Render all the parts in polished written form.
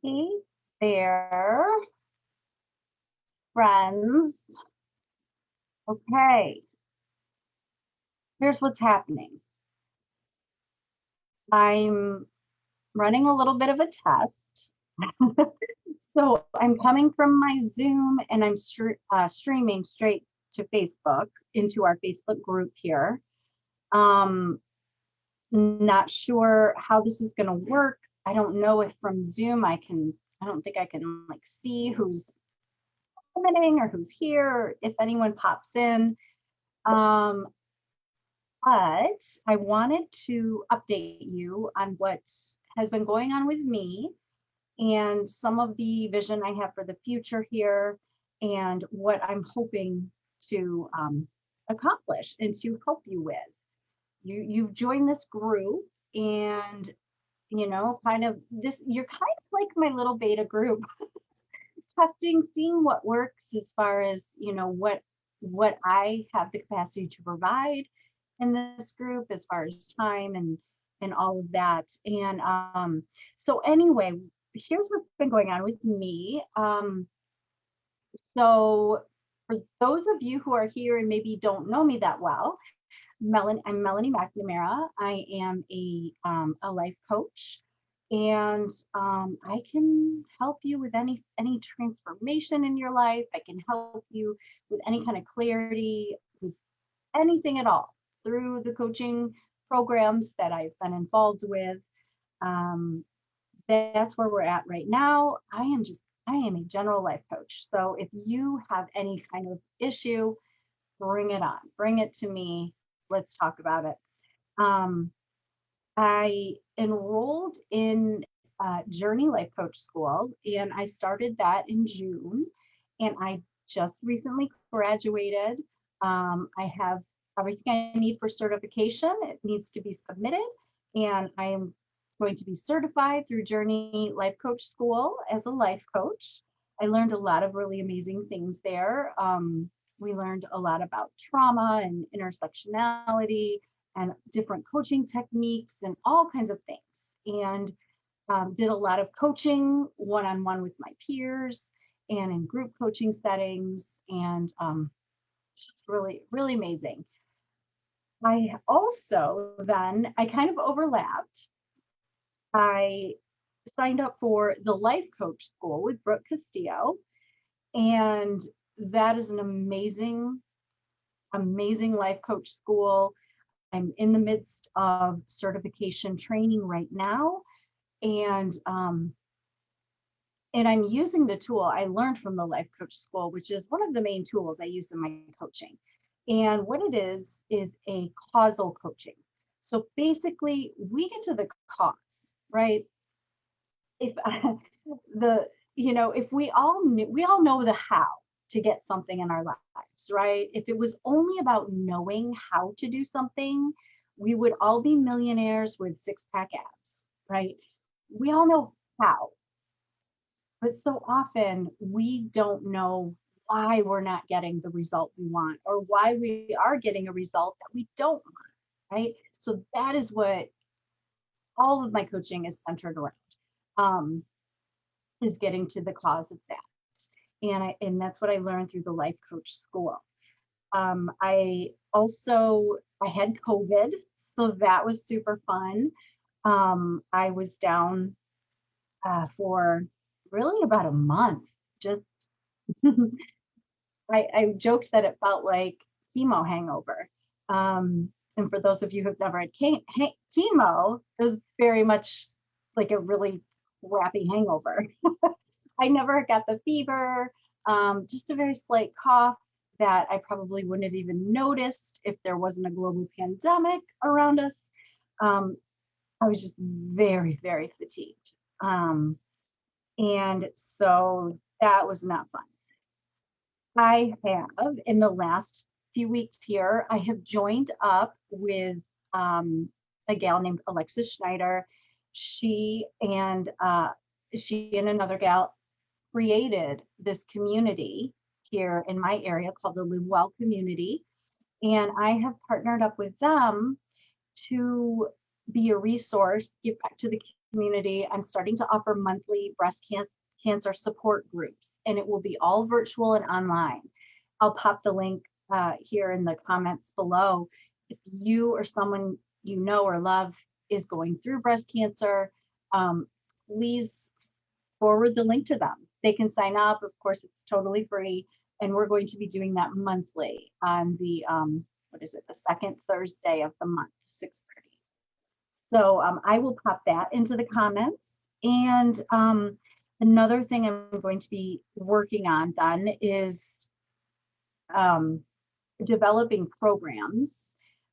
Hey there, friends. Okay, here's what's happening. I'm running a little bit of a test. So I'm coming from my Zoom and I'm streaming straight to Facebook into our Facebook group here. Um, Not sure how this is going to work. I don't know if from Zoom I don't think I can like see who's commenting or who's here, or if anyone pops in. Um, But I wanted to update you on what has been going on with me and some of the vision I have for the future here and what I'm hoping to accomplish and to help you with. You've joined this group and kind of this you're kind of like my little beta group testing, seeing what works as far as, what I have the capacity to provide in this group as far as time and all of that. And so anyway, here's what's been going on with me. So for those of you who are here and maybe don't know me that well, I'm Melanie McNamara. I am a life coach, and I can help you with any transformation in your life. I can help you with any kind of clarity, with anything at all through the coaching programs that I've been involved with. Um, that's where we're at right now. I am a general life coach. So if you have any kind of issue, bring it on. Bring it to me. Let's talk about it. Um, I enrolled in Journey Life Coach School, and I started that in June. And I just recently graduated. I have everything I need for certification. It needs to be submitted, and I am going to be certified through Journey Life Coach School as a life coach. I learned a lot of really amazing things there. We learned a lot about trauma and intersectionality and different coaching techniques and all kinds of things. And did a lot of coaching one on one with my peers and in group coaching settings. And really, really amazing. I kind of overlapped. I signed up for the Life Coach School with Brooke Castillo. And that is an amazing, amazing life coach school. I'm in the midst of certification training right now, and I'm using the tool I learned from the life coach school, which is one of the main tools I use in my coaching. And what it is a causal coaching. So basically, we get to the cause, right? If the if we all know the how to get something in our lives, right? If it was only about knowing how to do something, we would all be millionaires with six-pack abs, right? We all know how, but so often we don't know why we're not getting the result we want or why we are getting a result that we don't want, right? So that is what all of my coaching is centered around. Um, is getting to the cause of that. And that's what I learned through the life coach school. I had COVID, so that was super fun. I was down for really about a month. Just I joked that it felt like chemo hangover. And for those of you who've never had chemo, it was very much like a really crappy hangover. I never got the fever, just a very slight cough that I probably wouldn't have even noticed if there wasn't a global pandemic around us. Um, I was just very, very fatigued. And so that was not fun. I have, in the last few weeks here, I have joined up with um, a gal named Alexis Schneider. She and she and another gal created this community here in my area called the Live Well community. And I have partnered up with them to be a resource, give back to the community, I'm starting to offer monthly cancer support groups, and it will be all virtual and online. I'll pop the link here in the comments below. If you or someone you know or love is going through breast cancer, um, please forward the link to them. They can sign up. Of course, it's totally free. And we're going to be doing that monthly on the, what is it, the second Thursday of the month, 6:30. So I will pop that into the comments. And another thing I'm going to be working on then is um, developing programs,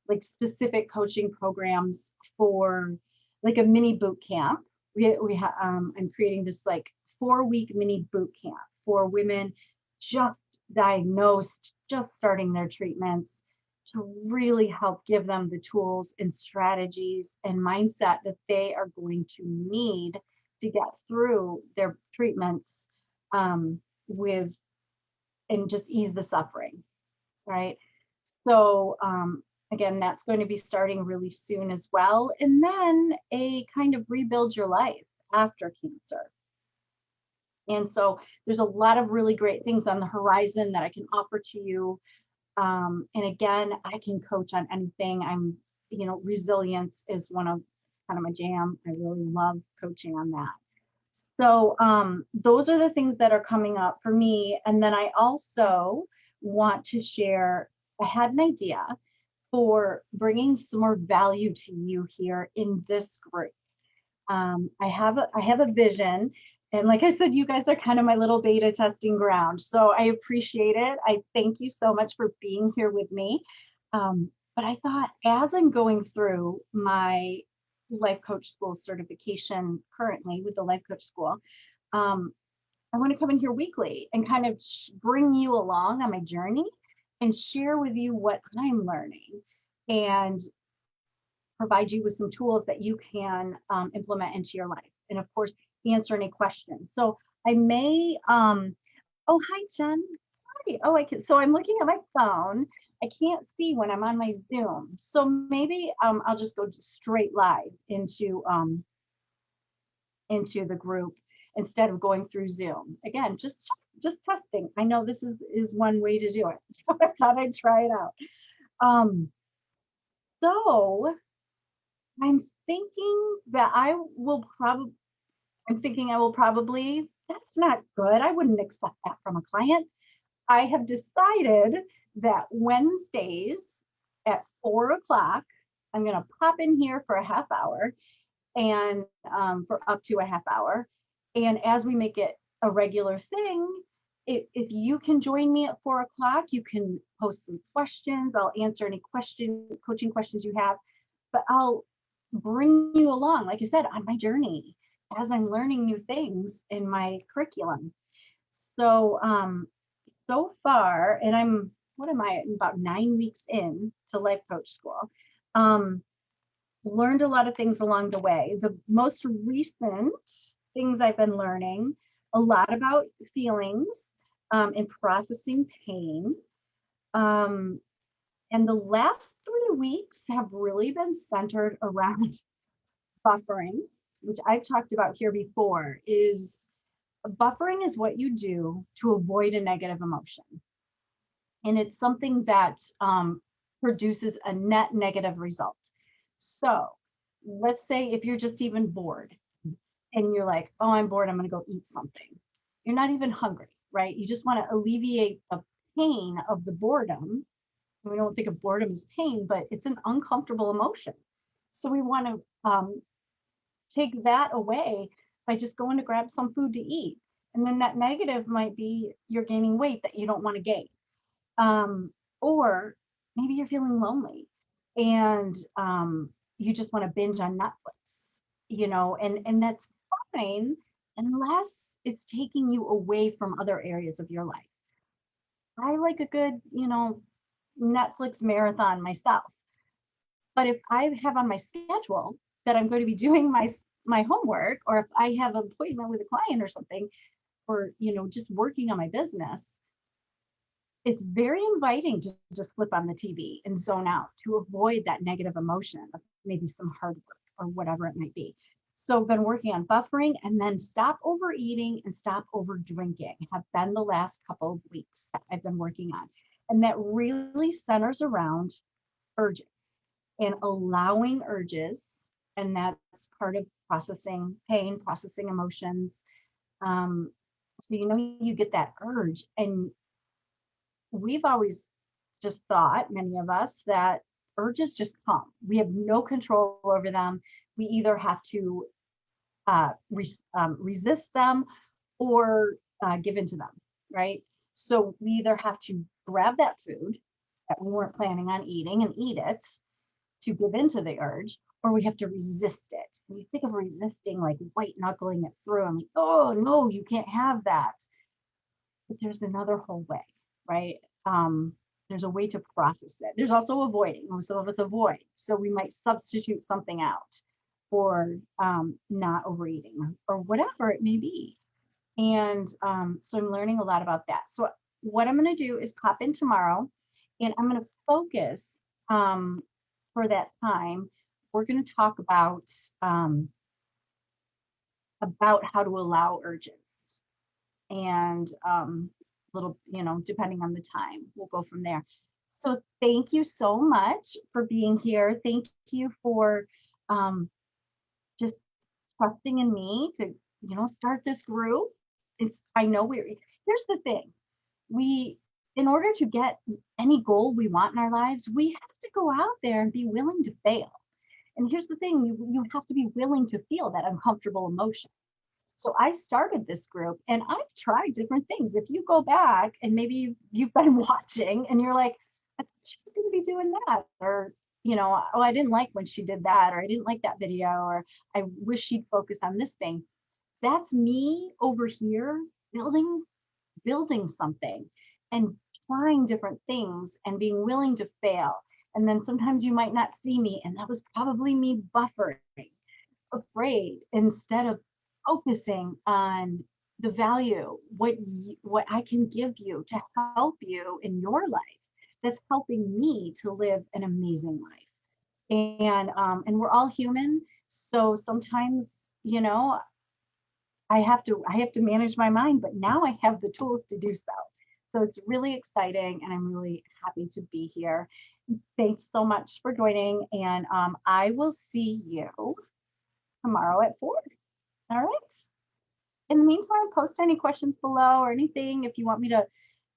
like specific coaching programs for like a mini boot camp. I'm creating this like 4-week mini boot camp for women just diagnosed, just starting their treatments, to really help give them the tools and strategies and mindset that they are going to need to get through their treatments with and just ease the suffering, right? So again, that's going to be starting really soon as well. And then a kind of rebuild your life after cancer. And so there's a lot of really great things on the horizon that I can offer to you. And again, I can coach on anything. Resilience is one of kind of my jam. I really love coaching on that. So those are the things that are coming up for me. And then I also want to share, I had an idea for bringing some more value to you here in this group. I have a vision, and like I said, you guys are kind of my little beta testing ground. So I appreciate it. I thank you so much for being here with me. But I thought, as I'm going through my life coach school certification currently with the life coach school, I want to come in here weekly and kind of bring you along on my journey and share with you what I'm learning and provide you with some tools that you can implement into your life. And of course, answer any questions. So I may, oh, hi, Jen. Hi. Oh, so I'm looking at my phone. I can't see when I'm on my Zoom. So maybe I'll just go straight live into the group instead of going through Zoom. Again, just testing. I know this is one way to do it. So I thought I'd try it out. So I'm thinking that I will probably, that's not good. I wouldn't expect that from a client. I have decided that Wednesdays at 4 o'clock, I'm going to pop in here for a half hour and for up to a half hour. And as we make it a regular thing, if you can join me at 4 o'clock, you can post some questions. I'll answer any coaching questions you have, but I'll bring you along, like I said, on my journey as I'm learning new things in my curriculum. So, so far, and what am I, about 9 weeks in to life coach school. Learned a lot of things along the way. The most recent things I've been learning a lot about feelings and processing pain. And the last 3 weeks have really been centered around buffering, which I've talked about here before. Buffering is what you do to avoid a negative emotion. And it's something that produces a net negative result. So let's say if you're just even bored and you're like, oh, I'm bored, I'm going to go eat something. You're not even hungry, right? You just want to alleviate the pain of the boredom. We don't think of boredom as pain, but it's an uncomfortable emotion. So we want to take that away by just going to grab some food to eat. And then that negative might be you're gaining weight that you don't want to gain. Or maybe you're feeling lonely and you just want to binge on Netflix, and that's fine unless it's taking you away from other areas of your life. I like a good, Netflix marathon myself. But if I have on my schedule that I'm going to be doing my homework, or if I have an appointment with a client or something, or just working on my business, it's very inviting to just flip on the TV and zone out to avoid that negative emotion of maybe some hard work or whatever it might be. So I've been working on buffering, and then stop overeating and stop over drinking have been the last couple of weeks that I've been working on. And that really centers around urges and allowing urges. And that's part of processing pain, processing emotions. Um, so, you get that urge, and we've always just thought, many of us, that urges just come. We have no control over them. We either have to resist them or give into them, right? So we either have to grab that food that we weren't planning on eating and eat it to give into the urge, or we have to resist it. When you think of resisting, like white knuckling it through, I'm like, oh no, you can't have that. But there's another whole way, right? There's a way to process it. There's also avoiding. Some of us avoid. So we might substitute something out for not overeating or whatever it may be. And so I'm learning a lot about that. So what I'm going to do is pop in tomorrow, and I'm going to focus for that time. We're going to talk about how to allow urges, and little, depending on the time, we'll go from there. So thank you so much for being here. Thank you for just trusting in me to, start this group. I know here's the thing. We, in order to get any goal we want in our lives, we have to go out there and be willing to fail. And here's the thing, you have to be willing to feel that uncomfortable emotion. So I started this group, and I've tried different things. If you go back and maybe you've been watching and you're like, I thought she was going to be doing that, or, oh, I didn't like when she did that, or I didn't like that video, or I wish she'd focus on this thing. That's me over here building something and trying different things and being willing to fail. And then sometimes you might not see me, and that was probably me buffering, afraid, instead of focusing on the value, what I can give you to help you in your life, that's helping me to live an amazing life. And we're all human, so sometimes, I have to manage my mind, but now I have the tools to do so. So it's really exciting, and I'm really happy to be here. Thanks so much for joining, and I will see you tomorrow at 4. All right. In the meantime, post any questions below or anything if you want me to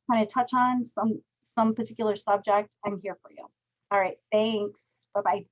kind of touch on some particular subject. I'm here for you. All right. Thanks. Bye-bye.